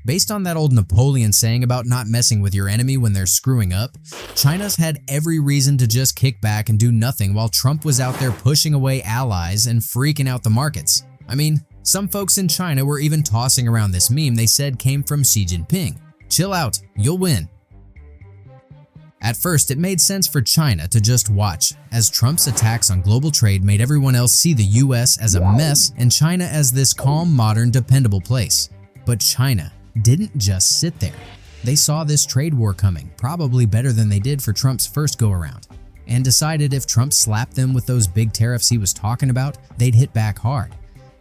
Based on that old Napoleon saying about not messing with your enemy when they're screwing up, China's had every reason to just kick back and do nothing while Trump was out there pushing away allies and freaking out the markets. I mean, some folks in China were even tossing around this meme they said came from Xi Jinping. Chill out, you'll win. At first, it made sense for China to just watch, as Trump's attacks on global trade made everyone else see the US as a mess and China as this calm, modern, dependable place. But China didn't just sit there. They saw this trade war coming, probably better than they did for Trump's first go-around, and decided if Trump slapped them with those big tariffs he was talking about, they'd hit back hard.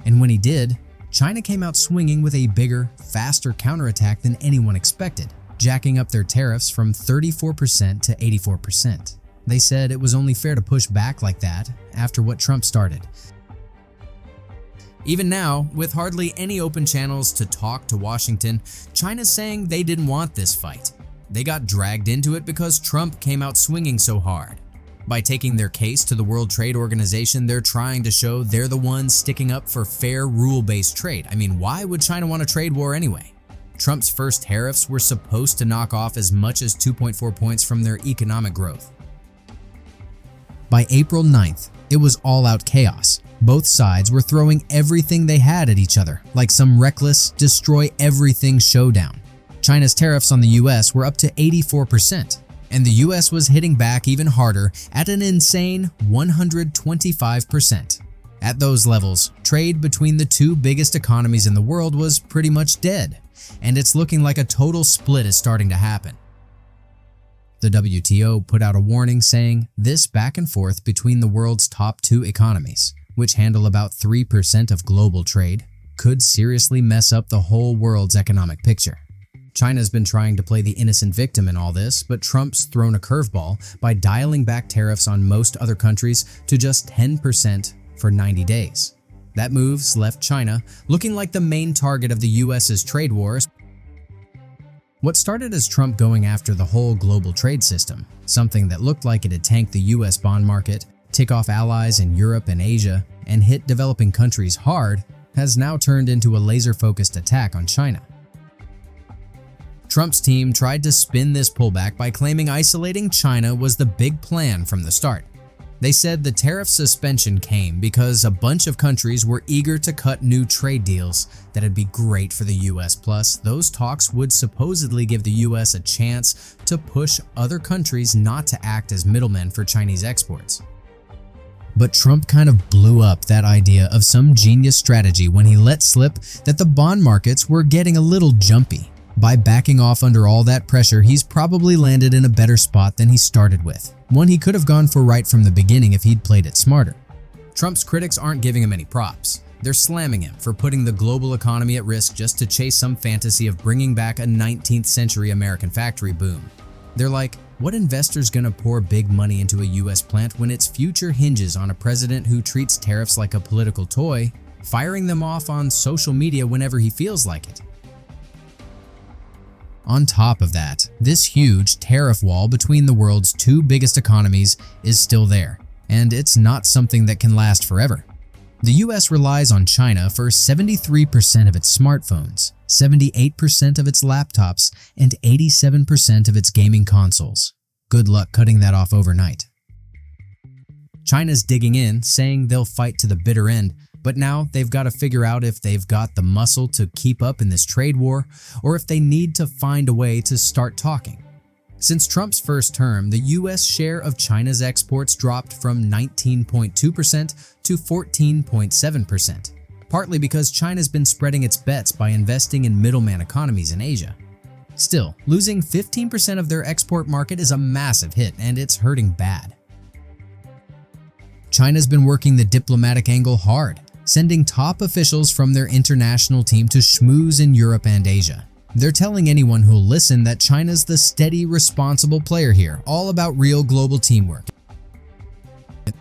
And when he did, China came out swinging with a bigger, faster counterattack than anyone expected, jacking up their tariffs from 34% to 84%. They said it was only fair to push back like that after what Trump started. Even now, with hardly any open channels to talk to Washington, China's saying they didn't want this fight. They got dragged into it because Trump came out swinging so hard. By taking their case to the World Trade Organization, they're trying to show they're the ones sticking up for fair, rule-based trade. I mean, why would China want a trade war anyway? Trump's first tariffs were supposed to knock off as much as 2.4 points from their economic growth. By April 9th, it was all-out chaos. Both sides were throwing everything they had at each other, like some reckless, destroy-everything showdown. China's tariffs on the US were up to 84%, and the US was hitting back even harder at an insane 125%. At those levels, trade between the two biggest economies in the world was pretty much dead, and it's looking like a total split is starting to happen. The WTO put out a warning saying this back and forth between the world's top two economies, which handle about 3% of global trade, could seriously mess up the whole world's economic picture. China's been trying to play the innocent victim in all this, but Trump's thrown a curveball by dialing back tariffs on most other countries to just 10% for 90 days. That move's left China looking like the main target of the US's trade wars. What started as Trump going after the whole global trade system, something that looked like it'd tank the US bond market, tick off allies in Europe and Asia, and hit developing countries hard, has now turned into a laser-focused attack on China. Trump's team tried to spin this pullback by claiming isolating China was the big plan from the start. They said the tariff suspension came because a bunch of countries were eager to cut new trade deals that'd be great for the US. Plus, those talks would supposedly give the US a chance to push other countries not to act as middlemen for Chinese exports. But Trump kind of blew up that idea of some genius strategy when he let slip that the bond markets were getting a little jumpy. By backing off under all that pressure, he's probably landed in a better spot than he started with, one he could have gone for right from the beginning if he'd played it smarter. Trump's critics aren't giving him any props. They're slamming him for putting the global economy at risk just to chase some fantasy of bringing back a 19th century American factory boom. They're like, what investor's gonna pour big money into a US plant when its future hinges on a president who treats tariffs like a political toy, firing them off on social media whenever he feels like it? On top of that, this huge tariff wall between the world's two biggest economies is still there, and it's not something that can last forever. The US relies on China for 73% of its smartphones, 78% of its laptops, and 87% of its gaming consoles. Good luck cutting that off overnight. China's digging in, saying they'll fight to the bitter end, but now they've got to figure out if they've got the muscle to keep up in this trade war, or if they need to find a way to start talking. Since Trump's first term, the US share of China's exports dropped from 19.2% to 14.7%, partly because China's been spreading its bets by investing in middleman economies in Asia. Still, losing 15% of their export market is a massive hit, and it's hurting bad. China's been working the diplomatic angle hard, sending top officials from their international team to schmooze in Europe and Asia. They're telling anyone who'll listen that China's the steady, responsible player here, all about real global teamwork.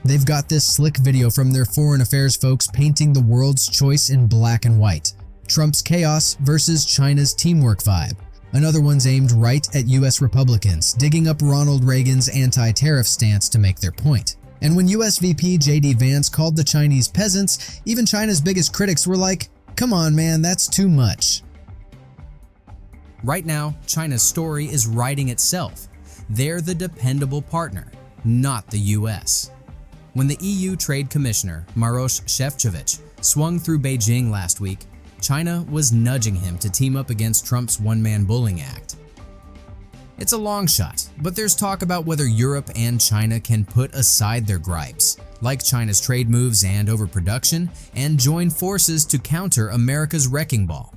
They've got this slick video from their foreign affairs folks painting the world's choice in black and white. Trump's chaos versus China's teamwork vibe. Another one's aimed right at US Republicans, digging up Ronald Reagan's anti-tariff stance to make their point. And when US VP J.D. Vance called the Chinese peasants, even China's biggest critics were like, come on man, that's too much. Right now, China's story is writing itself. They're the dependable partner, not the US. When the EU Trade Commissioner, Maroš Šefčovič, swung through Beijing last week, China was nudging him to team up against Trump's one-man bullying act. It's a long shot, but there's talk about whether Europe and China can put aside their gripes, like China's trade moves and overproduction, and join forces to counter America's wrecking ball.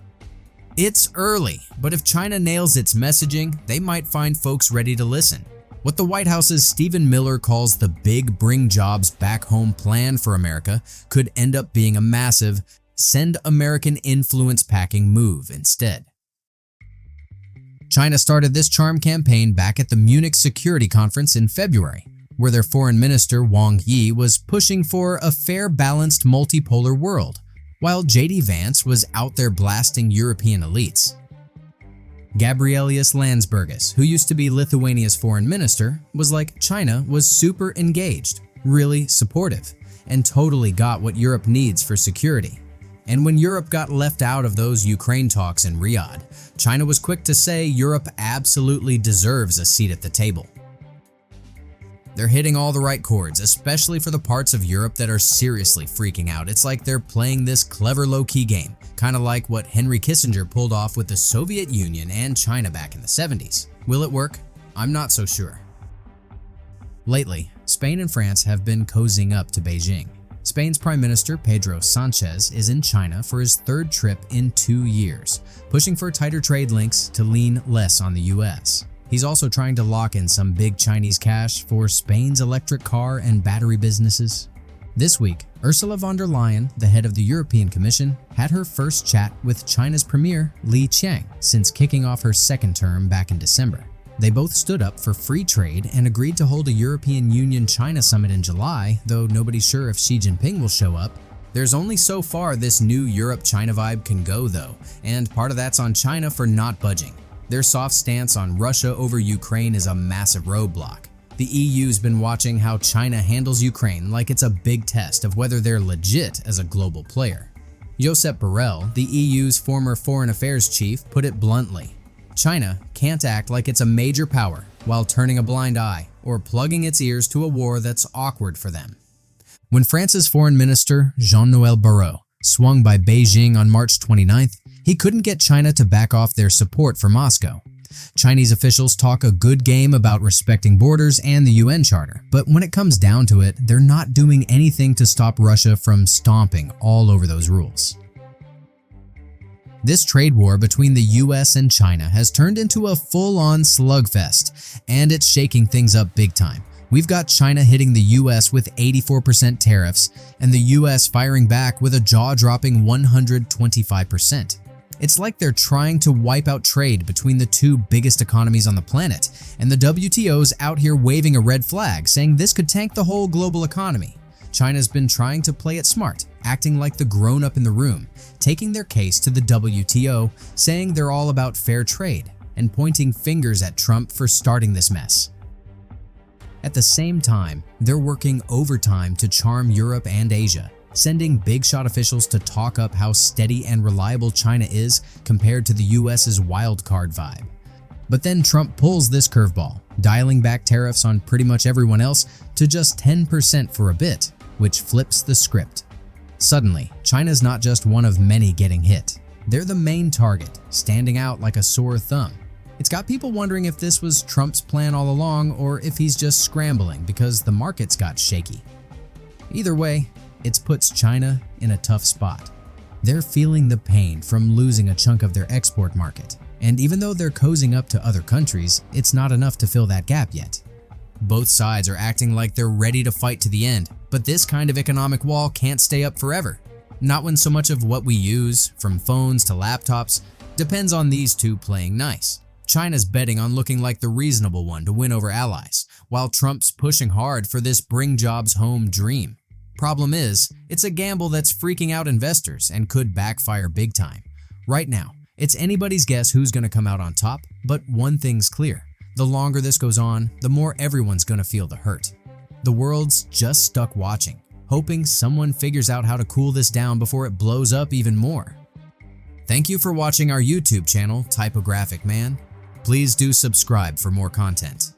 It's early, but if China nails its messaging, they might find folks ready to listen. What the White House's Stephen Miller calls the big bring jobs back home plan for America could end up being a massive send American influence packing move instead. China started this charm campaign back at the Munich Security Conference in February, where their foreign minister Wang Yi was pushing for a fair, balanced multipolar world, while J.D. Vance was out there blasting European elites. Gabrielius Landsbergis, who used to be Lithuania's foreign minister, was like China was super engaged, really supportive, and totally got what Europe needs for security. And when Europe got left out of those Ukraine talks in Riyadh, China was quick to say Europe absolutely deserves a seat at the table. They're hitting all the right chords, especially for the parts of Europe that are seriously freaking out. It's like they're playing this clever low-key game, kind of like what Henry Kissinger pulled off with the Soviet Union and China back in the 70s. Will it work? I'm not so sure. Lately, Spain and France have been cozying up to Beijing. Spain's Prime Minister Pedro Sánchez is in China for his third trip in 2 years, pushing for tighter trade links to lean less on the US. He's also trying to lock in some big Chinese cash for Spain's electric car and battery businesses. This week, Ursula von der Leyen, the head of the European Commission, had her first chat with China's Premier Li Qiang since kicking off her second term back in December. They both stood up for free trade and agreed to hold a European Union-China summit in July, though nobody's sure if Xi Jinping will show up. There's only so far this new Europe-China vibe can go though, and part of that's on China for not budging. Their soft stance on Russia over Ukraine is a massive roadblock. The EU's been watching how China handles Ukraine like it's a big test of whether they're legit as a global player. Josep Borrell, the EU's former foreign affairs chief, put it bluntly: China can't act like it's a major power while turning a blind eye or plugging its ears to a war that's awkward for them. When France's Foreign Minister Jean-Noël Barrot swung by Beijing on March 29th, he couldn't get China to back off their support for Moscow. Chinese officials talk a good game about respecting borders and the UN Charter, but when it comes down to it, they're not doing anything to stop Russia from stomping all over those rules. This trade war between the US and China has turned into a full-on slugfest, and it's shaking things up big time. We've got China hitting the US with 84% tariffs, and the US firing back with a jaw-dropping 125%. It's like they're trying to wipe out trade between the two biggest economies on the planet, and the WTO's out here waving a red flag, saying this could tank the whole global economy. China's been trying to play it smart, acting like the grown-up in the room, taking their case to the WTO, saying they're all about fair trade, and pointing fingers at Trump for starting this mess. At the same time, they're working overtime to charm Europe and Asia, sending big-shot officials to talk up how steady and reliable China is compared to the US's wildcard vibe. But then Trump pulls this curveball, dialing back tariffs on pretty much everyone else to just 10% for a bit, which flips the script. Suddenly, China's not just one of many getting hit. They're the main target, standing out like a sore thumb. It's got people wondering if this was Trump's plan all along or if he's just scrambling because the markets got shaky. Either way, it puts China in a tough spot. They're feeling the pain from losing a chunk of their export market, and even though they're cozying up to other countries, it's not enough to fill that gap yet. Both sides are acting like they're ready to fight to the end, but this kind of economic wall can't stay up forever. Not when so much of what we use, from phones to laptops, depends on these two playing nice. China's betting on looking like the reasonable one to win over allies, while Trump's pushing hard for this bring jobs home dream. Problem is, it's a gamble that's freaking out investors and could backfire big time. Right now, it's anybody's guess who's going to come out on top, but one thing's clear. The longer this goes on, the more everyone's going to feel the hurt. The world's just stuck watching, hoping someone figures out how to cool this down before it blows up even more. Thank you for watching our YouTube channel, Typographic Man. Please do subscribe for more content.